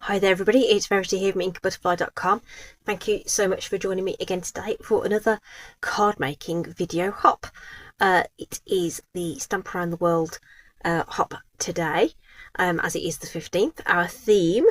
Hi there everybody, it's Verity here from Inkybutterfly.com. Thank you so much for joining me again today for another card making video hop. It is the Stamp Around the World hop today, as it is the 15th. Our theme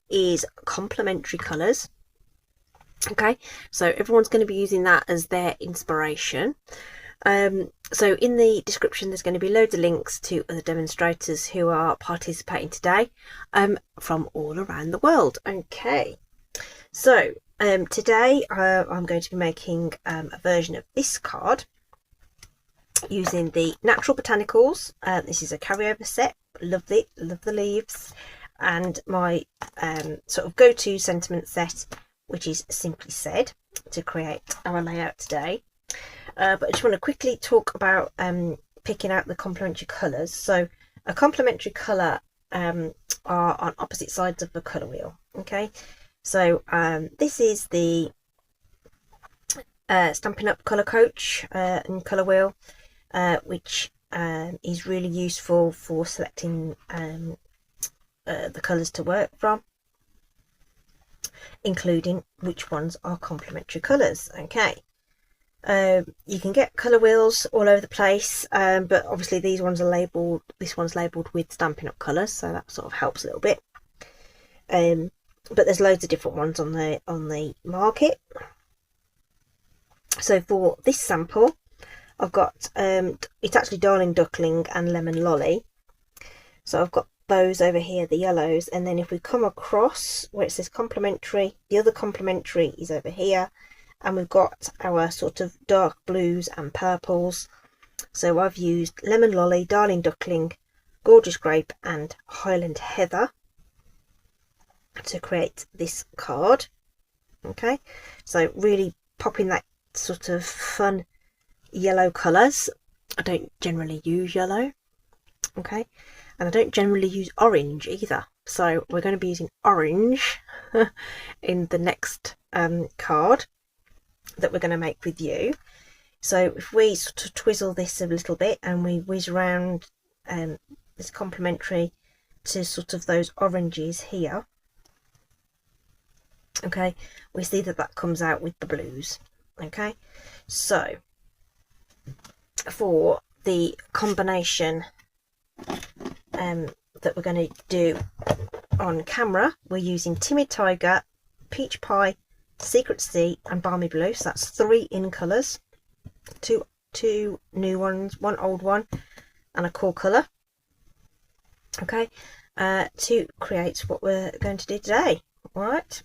is complementary colours. Okay, so everyone's going to be using that as their inspiration. So in the description there's going to be loads of links to other demonstrators who are participating today from all around the world. Okay, so today I'm going to be making a version of this card using the Natural Botanicals. This is a carryover set. Love the leaves, and my sort of go-to sentiment set, which is Simply Said, to create our layout today. But I just want to quickly talk about picking out the complementary colours. So a complementary colour are on opposite sides of the colour wheel. Okay, so this is the Stampin' Up! Colour Coach and colour wheel, which is really useful for selecting the colours to work from, including which ones are complementary colours. Okay. You can get colour wheels all over the place, but obviously these ones are labelled, this one's labelled with Stampin' Up! Colours, so that sort of helps a little bit. But there's loads of different ones on the market. So for this sample I've got it's actually Darling Duckling and Lemon Lolly, so I've got those over here, the yellows, and then if we come across where it says complementary, the other complementary is over here. And we've got our sort of dark blues and purples. So I've used Lemon Lolly, Darling Duckling, Gorgeous Grape and Highland Heather to create this card. Okay, so really popping that sort of fun yellow colours. I don't generally use yellow, okay, and I don't generally use orange either. So we're going to be using orange in the next card that we're going to make with you. So if we sort of twizzle this a little bit and we whiz around this complementary to sort of those oranges here, okay, we see that that comes out with the blues. Okay, so for the combination that we're going to do on camera, we're using Timid Tiger, Peach Pie, Secret Sea and Balmy Blue. So that's 3 in colours, two new ones, 1 old one and a cool colour. Okay, to create what we're going to do today. All right,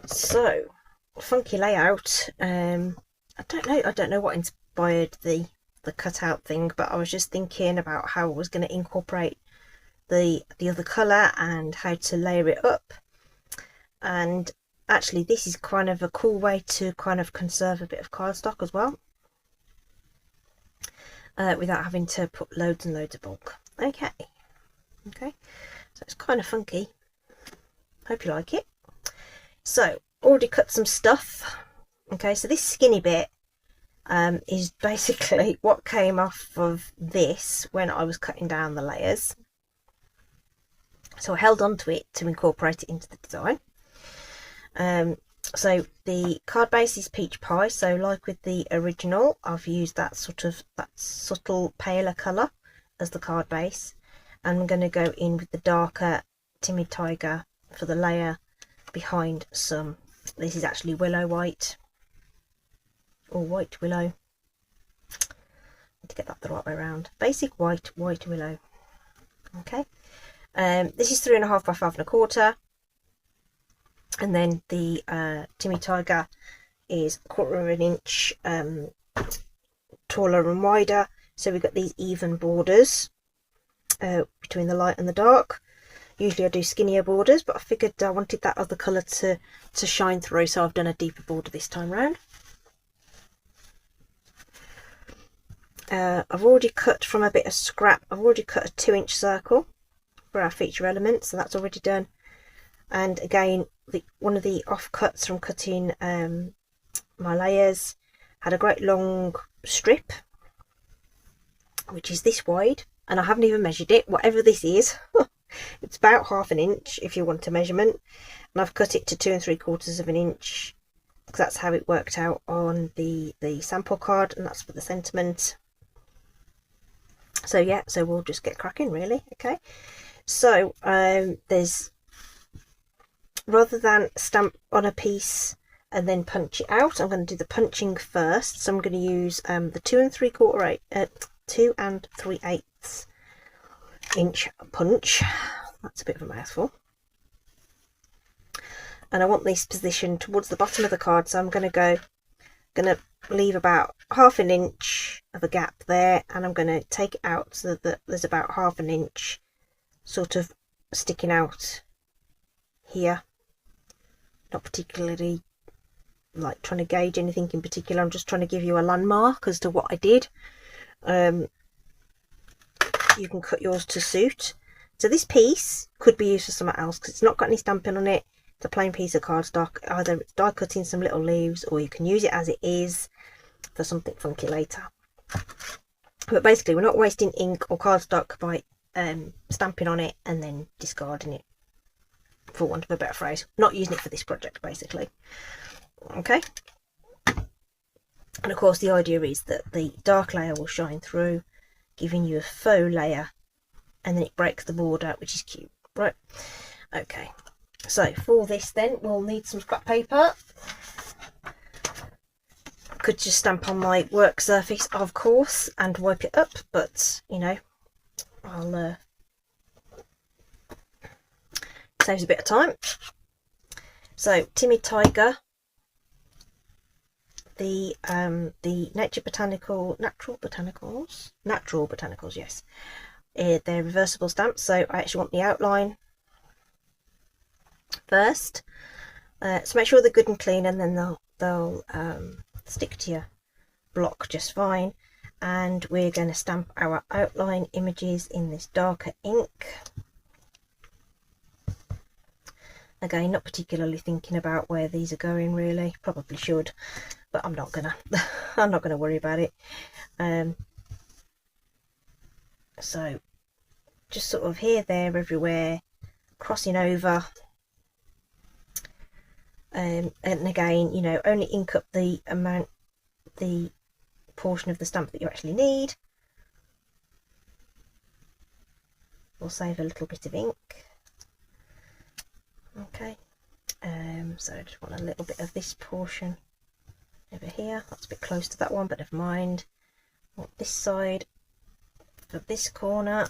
so funky layout. I don't know what inspired the cutout thing, but I was just thinking about how I was going to incorporate the other colour and how to layer it up. And actually this is kind of a cool way to kind of conserve a bit of cardstock as well, without having to put loads and loads of bulk. Okay, so it's kind of funky. Hope you like it. So already cut some stuff. Okay, so this skinny bit is basically what came off of this when I was cutting down the layers. So I held on to it to incorporate it into the design. So the card base is Peach Pie, so like with the original I've used that subtle paler colour as the card base, and I'm going to go in with the darker Timid Tiger for the layer behind some. This is actually Willow White or White Willow. Need to get that the right way around. Basic White Willow. Okay, this is 3.5 by 5.25. And then the Timid Tiger is 1/4 inch taller and wider, so we've got these even borders between the light and the dark. Usually I do skinnier borders, but I figured I wanted that other colour to shine through, so I've done a deeper border this time round. I've already cut from a bit of scrap. I've already cut a 2-inch circle for our feature element, so that's already done. And again, one of the offcuts from cutting my layers had a great long strip, which is this wide, and I haven't even measured it, whatever this is. It's about 1/2 inch if you want a measurement, and I've cut it to 2 3/4 inch because that's how it worked out on the sample card, and that's for the sentiment. So yeah, so we'll just get cracking really. Okay, so there's, rather than stamp on a piece and then punch it out, I'm going to do the punching first. So I'm going to use the 2 3/8 inch punch. That's a bit of a mouthful, and I want this positioned towards the bottom of the card, so I'm going to leave about 1/2 inch of a gap there, and I'm going to take it out so that there's about 1/2 inch sort of sticking out here. Not particularly like trying to gauge anything in particular, I'm just trying to give you a landmark as to what I did. You can cut yours to suit. So this piece could be used for something else because it's not got any stamping on it. It's a plain piece of cardstock. Either it's die cutting some little leaves, or you can use it as it is for something funky later. But basically we're not wasting ink or cardstock by stamping on it and then discarding it, for want of a better phrase. Not using it for this project basically. Okay, and of course the idea is that the dark layer will shine through, giving you a faux layer, and then it breaks the border, which is cute, right? Okay, so for this then we'll need some scrap paper. Could just stamp on my work surface, of course, and wipe it up, but you know, I'll saves a bit of time. So Timid Tiger, the natural botanicals, yes, they're reversible stamps, so I actually want the outline first. So make sure they're good and clean, and then they'll stick to your block just fine. And we're going to stamp our outline images in this darker ink. Again, not particularly thinking about where these are going really. Probably should, but I'm not gonna. I'm not gonna worry about it. So just sort of here, there, everywhere, crossing over. And again, you know, only ink up the portion of the stamp that you actually need. We'll save a little bit of ink. Okay, so I just want a little bit of this portion over here. That's a bit close to that one, but never mind. I want this side for this corner.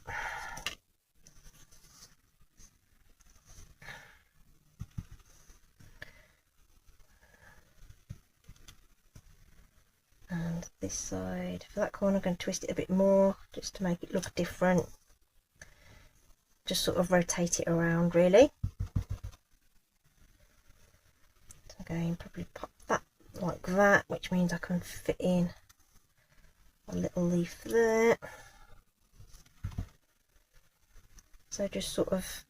And this side for that corner. I'm going to twist it a bit more just to make it look different. Just sort of rotate it around really. Again, probably pop that like that, which means I can fit in a little leaf there. So just sort of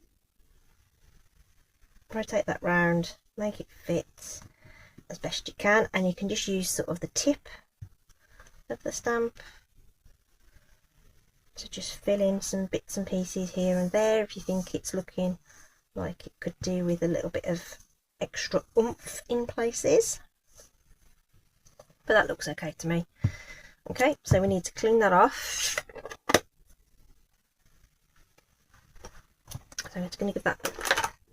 rotate that round, make it fit as best you can, and you can just use sort of the tip of the stamp to just fill in some bits and pieces here and there if you think it's looking like it could do with a little bit of extra oomph in places, but that looks okay to me. Okay, so we need to clean that off. So I'm just going to give that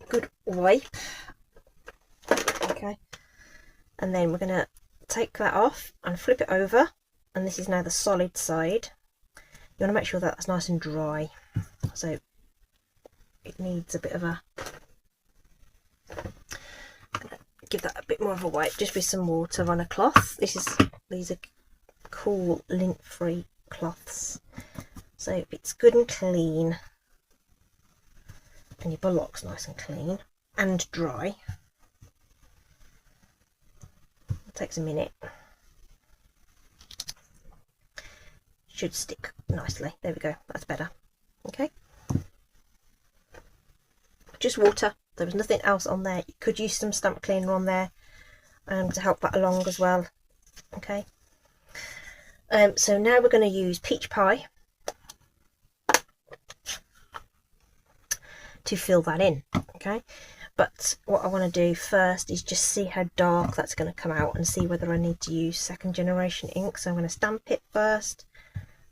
a good wipe. Okay, and then we're going to take that off and flip it over, and this is now the solid side. You want to make sure that that's nice and dry, so it needs a bit of a, give that a bit more of a wipe just with some water on a cloth. These are cool lint free cloths, so if it's good and clean and your bullock's nice and clean and dry, it takes a minute, should stick nicely. There we go, that's better. Okay, just water. There was nothing else on there. You could use some stamp cleaner on there to help that along as well. Okay, so now we're going to use Peach Pie. to fill that in. Okay, but what I want to do first is just see how dark that's going to come out and see whether I need to use second generation ink. So I'm going to stamp it first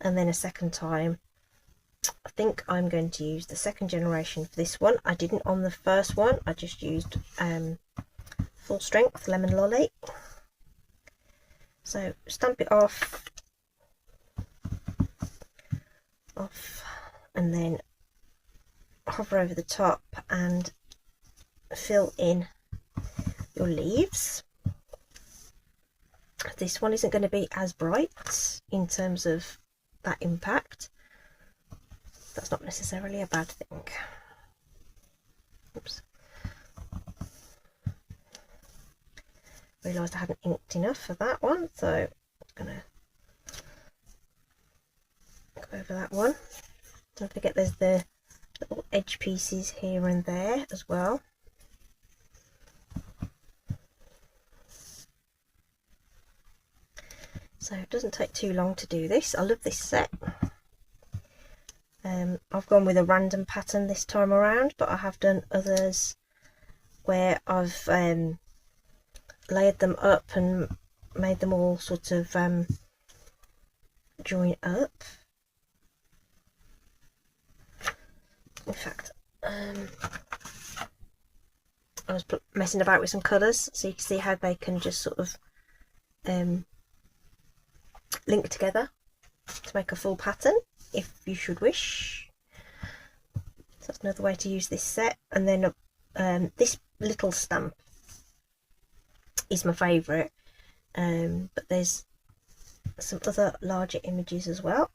and then a second time. I think I'm going to use the second generation for this one. I didn't on the first one, I just used full strength lemon lolly. So stamp it off, and then hover over the top and fill in your leaves. This one isn't going to be as bright in terms of that impact. That's not necessarily a bad thing. Oops. Realised I hadn't inked enough for that one, so I'm going to go over that one. Don't forget there's the little edge pieces here and there as well. So it doesn't take too long to do this. I love this set. I've gone with a random pattern this time around, but I have done others where I've layered them up and made them all sort of join up. In fact, I was messing about with some colours so you can see how they can just sort of link together to make a full pattern if you should wish. So that's another way to use this set. And then this little stamp is my favourite, but there's some other larger images as well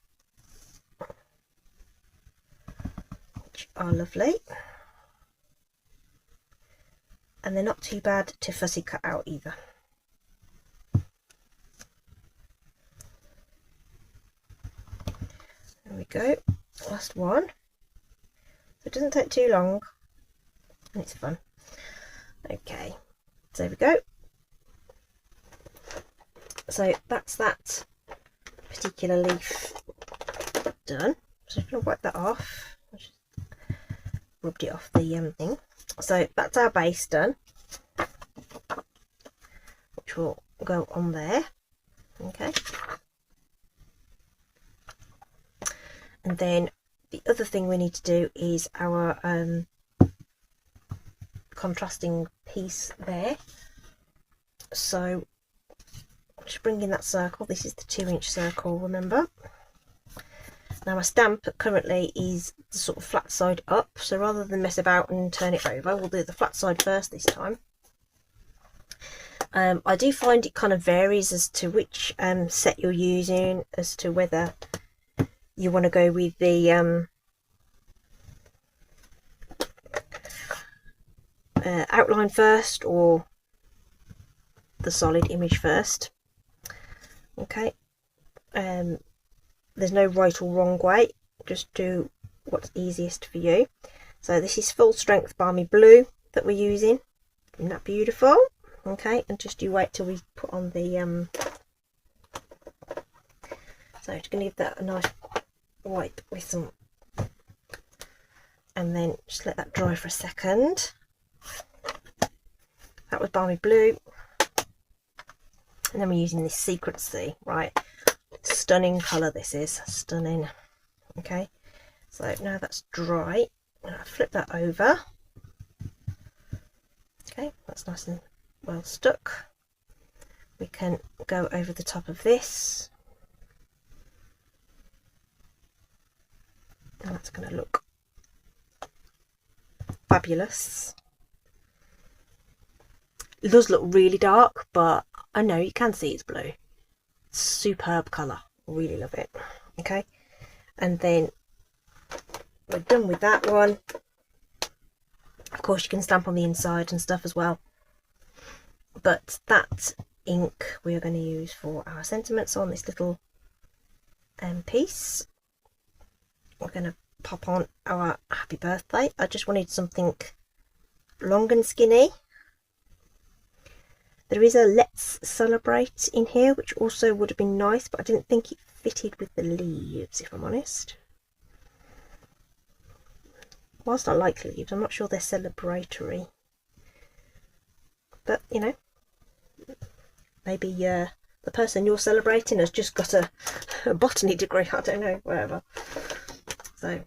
which are lovely, and they're not too bad to fussy cut out either. There we go, last one. So it doesn't take too long and it's fun. Okay, so there we go. So that's that particular leaf done. So I'm going to wipe that off. I just rubbed it off the thing. So that's our base done, which will go on there. Okay. And then the other thing we need to do is our contrasting piece there. So just bring in that circle. This is the 2-inch circle, remember. Now my stamp currently is the sort of flat side up, so rather than mess about and turn it over, we'll do the flat side first this time. I do find it kind of varies as to which set you're using, as to whether you want to go with the outline first or the solid image first. Okay, there's no right or wrong way, just do what's easiest for you. So this is full strength balmy blue that we're using. Isn't that beautiful? Okay, and just you wait till we put on the so just going to give that a nice wipe with some, and then just let that dry for a second. That was balmy blue, and then we're using this Secrecy, right? Stunning colour, this is stunning. Okay, so now that's dry, I'm going to flip that over. Okay, that's nice and well stuck. We can go over the top of this, and that's going to look fabulous. It does look really dark, but I know you can see it's blue. Superb colour, really love it. Okay, and then we're done with that one. Of course you can stamp on the inside and stuff as well, but that ink we are going to use for our sentiments on this little piece. We're going to pop on our happy birthday. I just wanted something long and skinny. There is a let's celebrate in here, which also would have been nice, but I didn't think it fitted with the leaves, if I'm honest. whilst I like leaves, I'm not sure they're celebratory. But, you know, maybe the person you're celebrating has just got a botany degree, I don't know, whatever. So,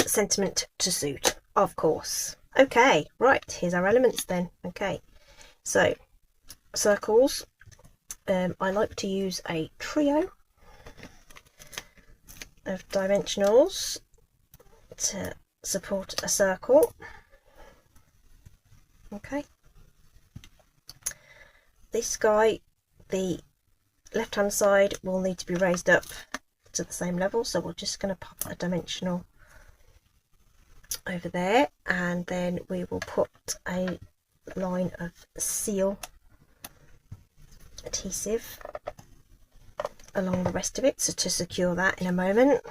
sentiment to suit, of course. Okay, right, here's our elements then. Okay, so circles, I like to use a trio of dimensionals to support a circle. Okay, this guy, the left hand side will need to be raised up to the same level, so we're just going to pop a dimensional over there, and then we will put a line of seal adhesive along the rest of it, so to secure that in a moment.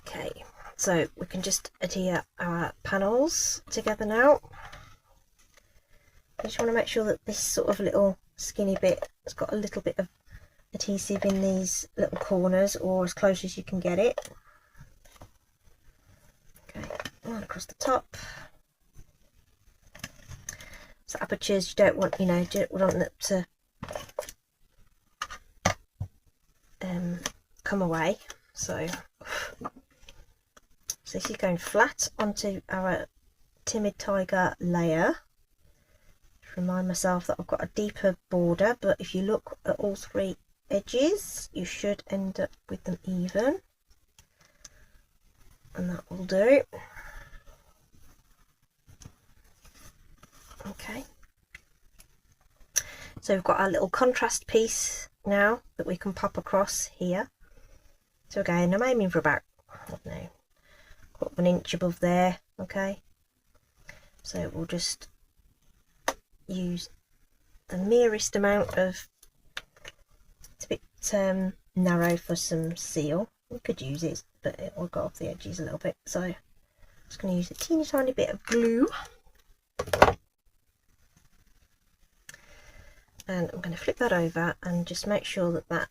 Okay, so we can just adhere our panels together now. I just want to make sure that this sort of little skinny bit has got a little bit of adhesive in these little corners, or as close as you can get it. Okay, and across the top. So apertures, you don't want, you know, don't want them to come away. So this is going flat onto our Timid Tiger layer. Remind myself that I've got a deeper border, but if you look at all three edges, you should end up with them even, and that will do. Okay, so we've got our little contrast piece now that we can pop across here. So again, I'm aiming for about, I don't know, quarter of an inch above there. Okay, so we'll just use the merest amount of, it's a bit narrow for some seal. We could use it, but it will go off the edges a little bit, so I'm just going to use a teeny tiny bit of glue, and I'm going to flip that over and just make sure that that,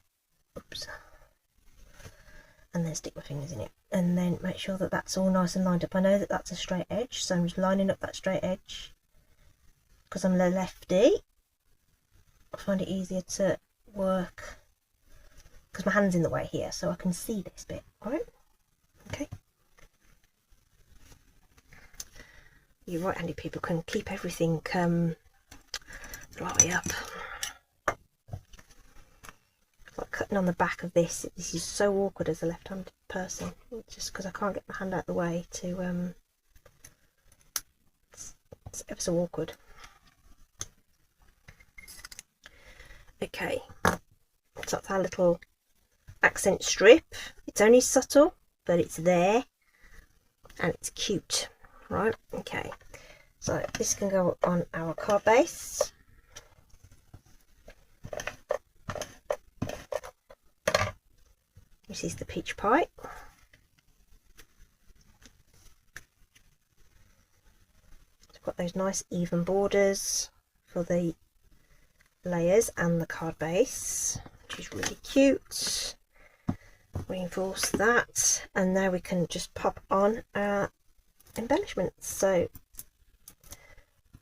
oops, and then stick my fingers in it, and then make sure that that's all nice and lined up. I know that that's a straight edge, so I'm just lining up that straight edge. Because I'm a lefty, I find it easier to work because my hand's in the way here, so I can see this bit. Alright, okay. You right-handed people can keep everything right up. Like cutting on the back of this. This is so awkward as a left-handed person, just because I can't get my hand out of the way to. It's ever so awkward. Okay, so that's our little accent strip. It's only subtle, but it's there and it's cute, right? Okay, so this can go on our card base. This is the peach pie. It's got those nice even borders for the layers and the card base, which is really cute. Reinforce that, and now we can just pop on our embellishments. So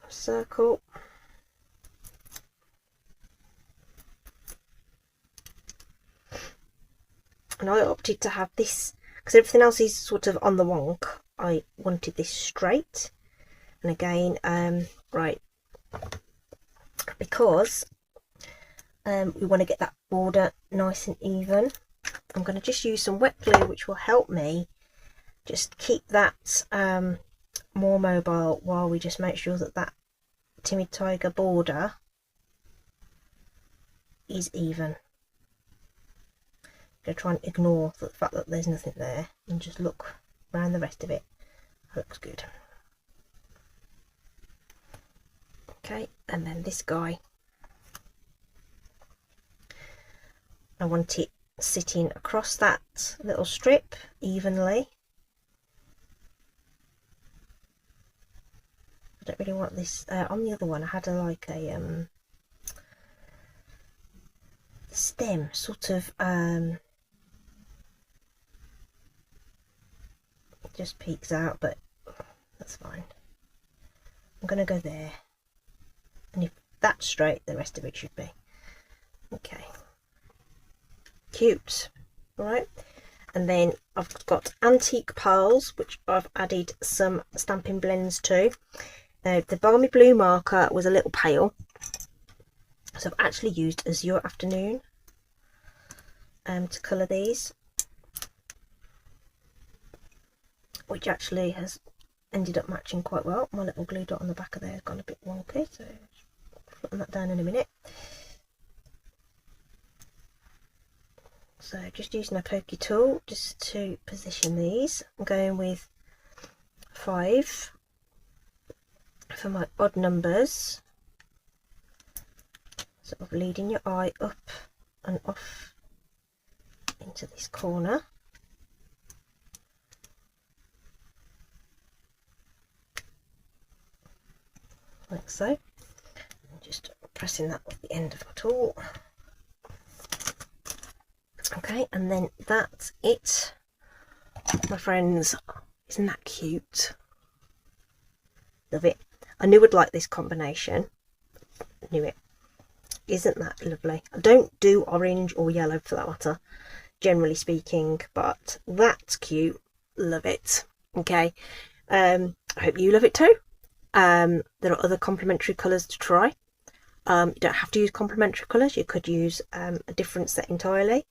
a circle, and I opted to have this because everything else is sort of on the wonk. I wanted this straight, and again right, because we want to get that border nice and even. I'm going to just use some wet glue, which will help me just keep that more mobile, while we just make sure that that Timid Tiger border is even. I'm going to try and ignore the fact that there's nothing there and just look around the rest of it. That looks good. Okay, and then this guy, I want it sitting across that little strip evenly. I don't really want this on the other one. I had a like a this stem sort of just peeks out, but that's fine. I'm going to go there, and if that's straight, the rest of it should be okay. Cute. All right, and then I've got antique pearls, which I've added some Stampin' blends to. Now the balmy blue marker was a little pale, so I've actually used Azure Afternoon to colour these, which actually has ended up matching quite well. My little glue dot on the back of there has gone a bit wonky, so I'll flatten that down in a minute. So just using a pokey tool just to position these. I'm going with 5 for my odd numbers, sort of leading your eye up and off into this corner. Like so. And just pressing that with the end of my tool. Okay, and then that's it, my friends. Isn't that cute? Love it. I knew I'd like this combination. Knew it. Isn't that lovely? I don't do orange or yellow for that matter, generally speaking, but that's cute. Love it. Okay, I hope you love it too. There are other complementary colours to try. You don't have to use complementary colours. You could use a different set entirely,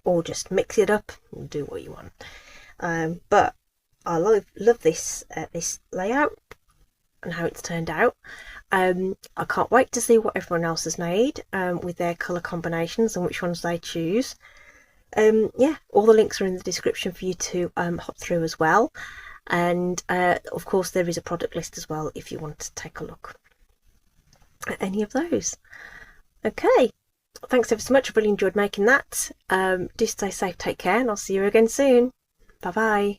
or just mix it up and do what you want. But I love this this layout and how it's turned out. I can't wait to see what everyone else has made with their colour combinations and which ones they choose. Yeah, all the links are in the description for you to hop through as well, and of course there is a product list as well if you want to take a look at any of those. Okay, thanks ever so much. I've really enjoyed making that. Do stay safe, take care, and I'll see you again soon. Bye bye.